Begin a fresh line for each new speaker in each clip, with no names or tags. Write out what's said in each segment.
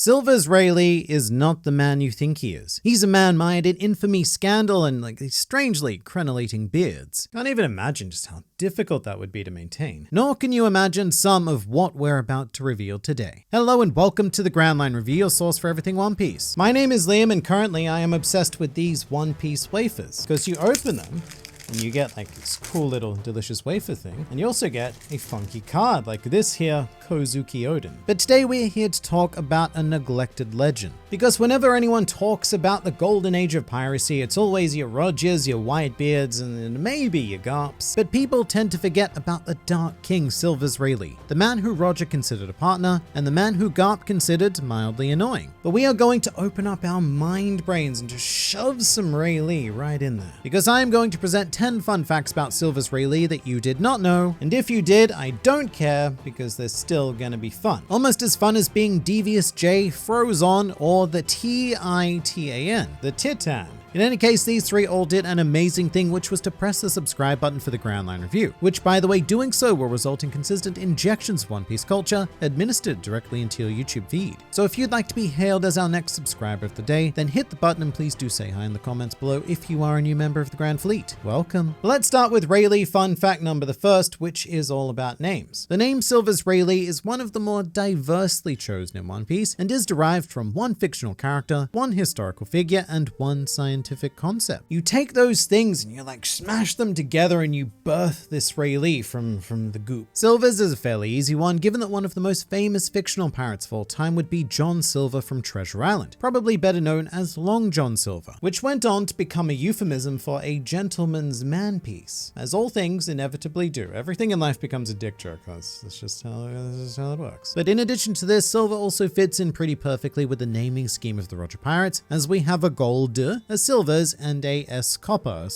Silver's Rayleigh is not the man you think he is. He's a man mired in infamy, scandal, and these strangely crenellating beards. Can't even imagine just how difficult that would be to maintain. Nor can you imagine some of what we're about to reveal today. Hello and welcome to the Grand Line Review, your source for everything One Piece. My name is Liam and currently I am obsessed with these One Piece wafers, because you open them and you get this cool little delicious wafer thing. And you also get a funky card like this here, Kozuki Oden. But today we're here to talk about a neglected legend. Because whenever anyone talks about the golden age of piracy, it's always your Rogers, your Whitebeards, and maybe your Garps. But people tend to forget about the Dark King Silver's Rayleigh, the man who Roger considered a partner, and the man who Garp considered mildly annoying. But we are going to open up our mind brains and just shove some Rayleigh right in there. Because I am going to present 10 fun facts about Silver's Rayleigh that you did not know, and if you did, I don't care because they're still gonna be fun. Almost as fun as being Devious J, Frozon, or the Titan, the Titan. In any case, these three all did an amazing thing, which was to press the subscribe button for the Grand Line Review, which by the way, doing so will result in consistent injections of One Piece culture administered directly into your YouTube feed. So if you'd like to be hailed as our next subscriber of the day, then hit the button and please do say hi in the comments below if you are a new member of the Grand Fleet. Welcome. Let's start with Rayleigh fun fact number the first, which is all about names. The name Silver's Rayleigh is one of the more diversely chosen in One Piece and is derived from one fictional character, one historical figure, and one scientific concept. You take those things and you smash them together and you birth this Rayleigh from the goop. Silver's is a fairly easy one, given that one of the most famous fictional pirates of all time would be John Silver from Treasure Island, probably better known as Long John Silver, which went on to become a euphemism for a gentleman's man-piece, as all things inevitably do. Everything in life becomes a dick joke. That's just how it works. But in addition to this, Silver also fits in pretty perfectly with the naming scheme of the Roger Pirates, as we have a gold, a silvers, and a scopper,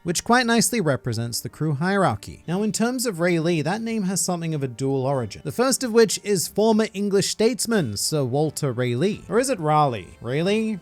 which quite nicely represents the crew hierarchy. Now in terms of Rayleigh, that name has something of a dual origin. The first of which is former English statesman Sir Walter Rayleigh. Or is it Raleigh? Rayleigh?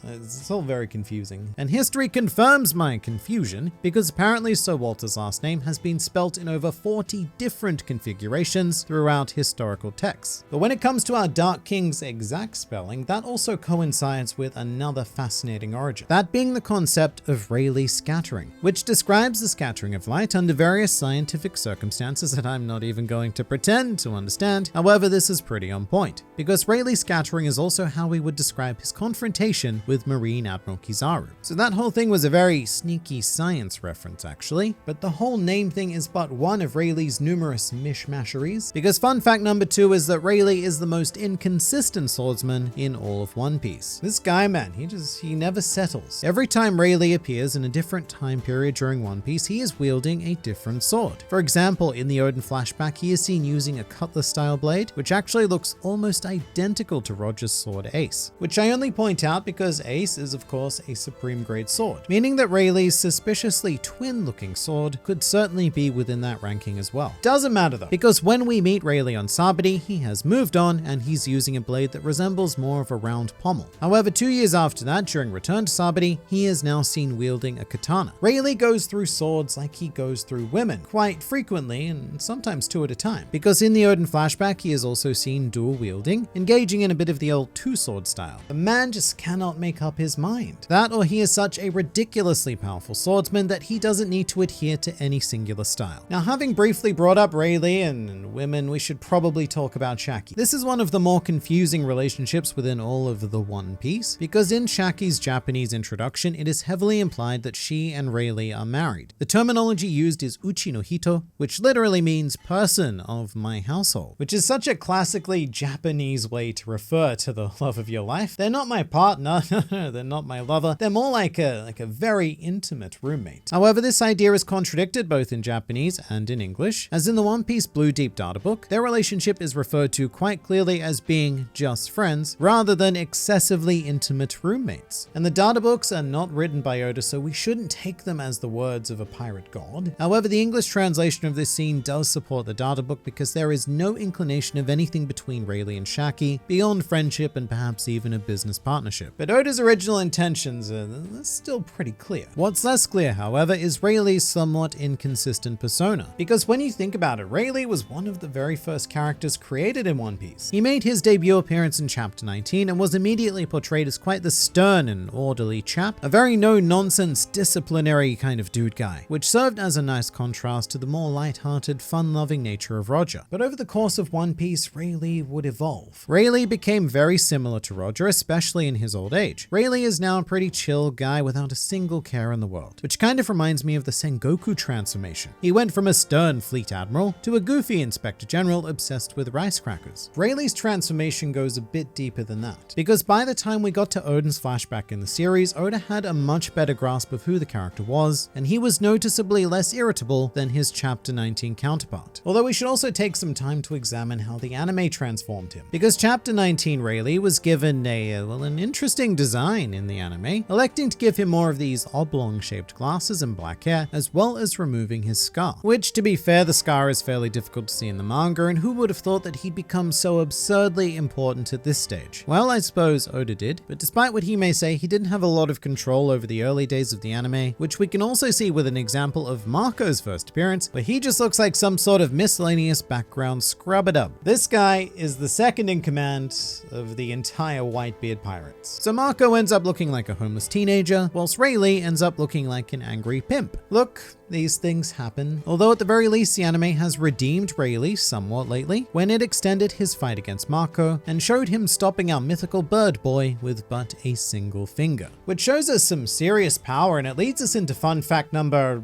It's all very confusing. And history confirms my confusion, because apparently Sir Walter's last name has been spelt in over 40 different configurations throughout historical texts. But when it comes to our Dark King's exact spelling, that also coincides with another fascinating origin, that being the concept of Rayleigh scattering, which describes the scattering of light under various scientific circumstances that I'm not even going to pretend to understand. However, this is pretty on point, because Rayleigh scattering is also how we would describe his confrontation with Marine Admiral Kizaru. So that whole thing was a very sneaky science reference actually, but the whole name thing is but one of Rayleigh's numerous mishmasheries, because fun fact number 2 is that Rayleigh is the most inconsistent swordsman in all of One Piece. This guy, man, he never settles. Every time Rayleigh appears in a different time period during One Piece, he is wielding a different sword. For example, in the Oden flashback, he is seen using a cutlass-style blade, which actually looks almost identical to Roger's sword Ace, which I only point out because Ace is of course a supreme grade sword, meaning that Rayleigh's suspiciously twin-looking sword could certainly be within that ranking as well. Doesn't matter though, because when we meet Rayleigh on Sabaody, he has moved on and he's using a blade that resembles more of a round pommel. However, 2 years after that, during Return to Sabaody, he is now seen wielding a katana. Rayleigh goes through swords like he goes through women, quite frequently and sometimes 2 at a time, because in the Oden flashback he is also seen dual wielding, engaging in a bit of the old two-sword style. The man just cannot make up his mind. That or he is such a ridiculously powerful swordsman that he doesn't need to adhere to any singular style. Now, having briefly brought up Rayleigh and women, we should probably talk about Shakky. This is one of the more confusing relationships within all of the One Piece, because in Shakky's Japanese introduction, it is heavily implied that she and Rayleigh are married. The terminology used is uchi no hito, which literally means person of my household, which is such a classically Japanese way to refer to the love of your life. They're not my partner, they're not my lover, they're more like a very intimate roommate. However, this idea is contradicted both in Japanese and in English, as in the One Piece Blue Deep Data book, their relationship is referred to quite clearly as being just friends, rather than excessively intimate intimate roommates. And the data books are not written by Oda, so we shouldn't take them as the words of a pirate god. However, the English translation of this scene does support the data book because there is no inclination of anything between Rayleigh and Shakky beyond friendship and perhaps even a business partnership. But Oda's original intentions are still pretty clear. What's less clear, however, is Rayleigh's somewhat inconsistent persona. Because when you think about it, Rayleigh was one of the very first characters created in One Piece. He made his debut appearance in chapter 19 and was immediately portrayed as quite the stern and orderly chap, a very no-nonsense, disciplinary kind of dude guy, which served as a nice contrast to the more light-hearted, fun-loving nature of Roger. But over the course of One Piece, Rayleigh would evolve. Rayleigh became very similar to Roger, especially in his old age. Rayleigh is now a pretty chill guy without a single care in the world, which kind of reminds me of the Sengoku transformation. He went from a stern fleet admiral to a goofy inspector general obsessed with rice crackers. Rayleigh's transformation goes a bit deeper than that, because by the time we got to Oden's flashback in the series, Oda had a much better grasp of who the character was, and he was noticeably less irritable than his chapter 19 counterpart. Although we should also take some time to examine how the anime transformed him, because chapter 19 Rayleigh was given an interesting design in the anime, electing to give him more of these oblong-shaped glasses and black hair, as well as removing his scar. Which, to be fair, the scar is fairly difficult to see in the manga, and who would have thought that he'd become so absurdly important at this stage? Well, I suppose Oda did, but despite what he may say, he didn't have a lot of control over the early days of the anime, which we can also see with an example of Marco's first appearance, where he just looks like some sort of miscellaneous background scrub-a-dub. This guy is the second in command of the entire Whitebeard pirates. So Marco ends up looking like a homeless teenager, whilst Rayleigh ends up looking like an angry pimp. Look, these things happen. Although at the very least the anime has redeemed Rayleigh somewhat lately, when it extended his fight against Marco and showed him stopping our mythical bird boy with but a single finger. Which shows us some serious power, and it leads us into fun fact number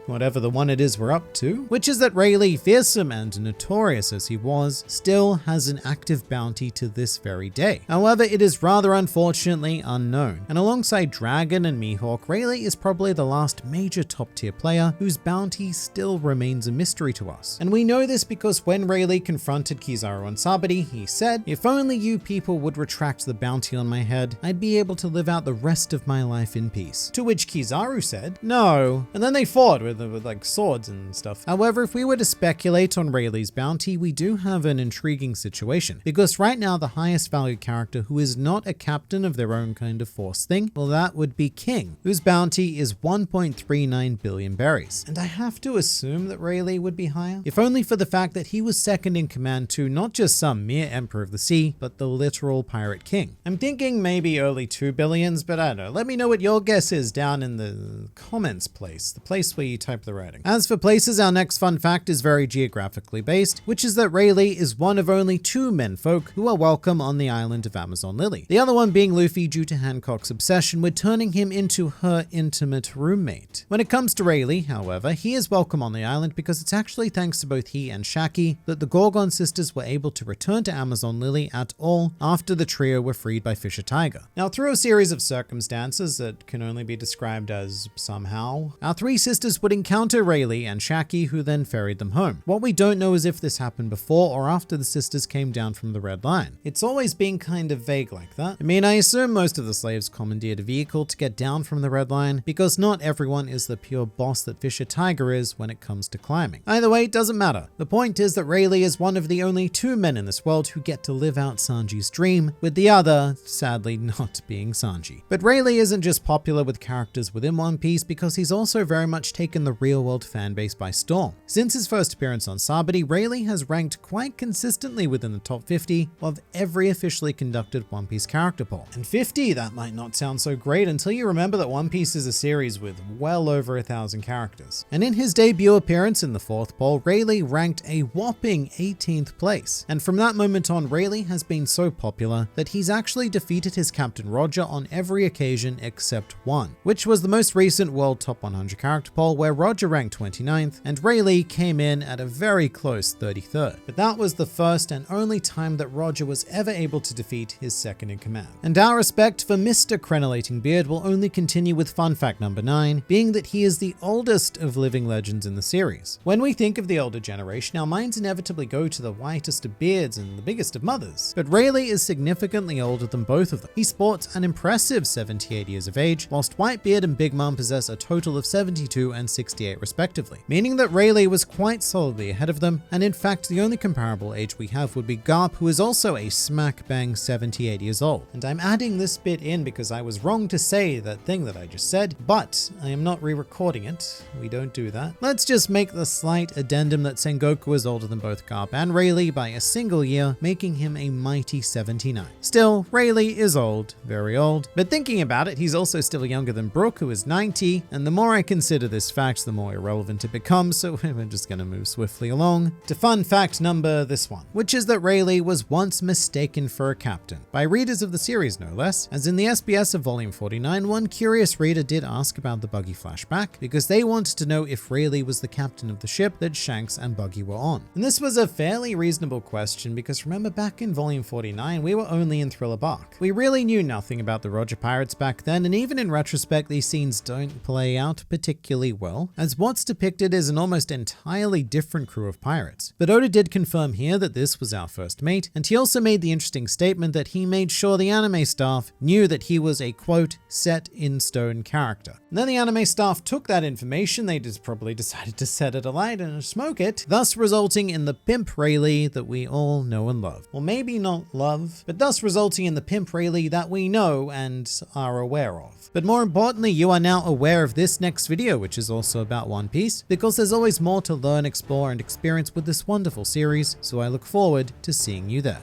whatever the one it is we're up to, which is that Rayleigh, fearsome and notorious as he was, still has an active bounty to this very day. However, it is rather unfortunately unknown, and alongside Dragon and Mihawk, Rayleigh is probably the last major top-tier player whose bounty still remains a mystery to us. And we know this because when Rayleigh confronted Kizaru and Sabati, he said, "If only you people would retract the bounty on my head, I'd be able to live out the rest of my life in peace." To which Kizaru said, "No," and then they fought with like swords and stuff. However, if we were to speculate on Rayleigh's bounty, we do have an intriguing situation, because right now the highest valued character who is not a captain of their own kind of force thing, well, that would be King, whose bounty is 1.39 billion berries. And I have to assume that Rayleigh would be higher, if only for the fact that he was second in command to not just some mere emperor of the sea, but the literal pirate king. I'm thinking maybe early 2 billions, but I don't know. Let me know what your guess is down in the comments place, the place where you type the writing. As for places, our next fun fact is very geographically based, which is that Rayleigh is one of only 2 menfolk who are welcome on the island of Amazon Lily. The other one being Luffy, due to Hancock's obsession with turning him into her intimate roommate. When it comes to Rayleigh, however, he is welcome on the island because it's actually thanks to both he and Shakky that the Gorgon sisters were able to return to Amazon Lily at all after the trio were freed by Fisher Tiger. Now, through a series of circumstances that can only be described as somehow, our 3 sisters would encounter Rayleigh and Shakky, who then ferried them home. What we don't know is if this happened before or after the sisters came down from the Red Line. It's always been kind of vague like that. I mean, I assume most of the slaves commandeered a vehicle to get down from the Red Line, because not everyone is the pure boss that Fisher Tiger is when it comes to climbing. Either way, it doesn't matter. The point is that Rayleigh is one of the only 2 men in this world who get to live out Sanji's dream, with the other, sadly, not being Sanji. But Rayleigh isn't just popular with characters within One Piece, because he's also very much taken the real-world fanbase by storm. Since his first appearance on Sabati, Rayleigh has ranked quite consistently within the top 50 of every officially conducted One Piece character poll. And 50, that might not sound so great until you remember that One Piece is a series with well over 1,000 characters. And in his debut appearance in the 4th poll, Rayleigh ranked a whopping 18th place. And from that moment on, Rayleigh has been so popular that he's actually defeated his captain Roger on every occasion except one, which was the most recent World Top 100 character character poll where Roger ranked 29th and Rayleigh came in at a very close 33rd. But that was the first and only time that Roger was ever able to defeat his second in command. And our respect for Mr. Crenellating Beard will only continue with fun fact number 9, being that he is the oldest of living legends in the series. When we think of the older generation, our minds inevitably go to the whitest of beards and the biggest of mothers. But Rayleigh is significantly older than both of them. He sports an impressive 78 years of age, whilst Whitebeard and Big Mom possess a total of 72 and 68 respectively, meaning that Rayleigh was quite solidly ahead of them, and in fact the only comparable age we have would be Garp, who is also a smack bang 78 years old. And I'm adding this bit in because I was wrong to say that thing that I just said, but I am not re-recording it. We don't do that. Let's just make the slight addendum that Sengoku is older than both Garp and Rayleigh by a single year, making him a mighty 79. Still, Rayleigh is old, very old, but thinking about it, he's also still younger than Brooke, who is 90, and the more I consider this fact, the more irrelevant it becomes, so we're just gonna move swiftly along to fun fact number this one, which is that Rayleigh was once mistaken for a captain, by readers of the series no less, as in the SBS of volume 49, one curious reader did ask about the Buggy flashback, because they wanted to know if Rayleigh was the captain of the ship that Shanks and Buggy were on. And this was a fairly reasonable question, because remember back in volume 49, we were only in Thriller Bark. We really knew nothing about the Roger pirates back then, and even in retrospect, these scenes don't play out particularly well, as what's depicted is an almost entirely different crew of pirates. But Oda did confirm here that this was our first mate, and he also made the interesting statement that he made sure the anime staff knew that he was a quote, set in stone character. And then the anime staff took that information, they just probably decided to set it alight and smoke it, thus resulting in the pimp Rayleigh that we all know and love. Or maybe not love, but thus resulting in the pimp Rayleigh that we know and are aware of. But more importantly, you are now aware of this next video, which is also about One Piece, because there's always more to learn, explore, and experience with this wonderful series, so I look forward to seeing you there.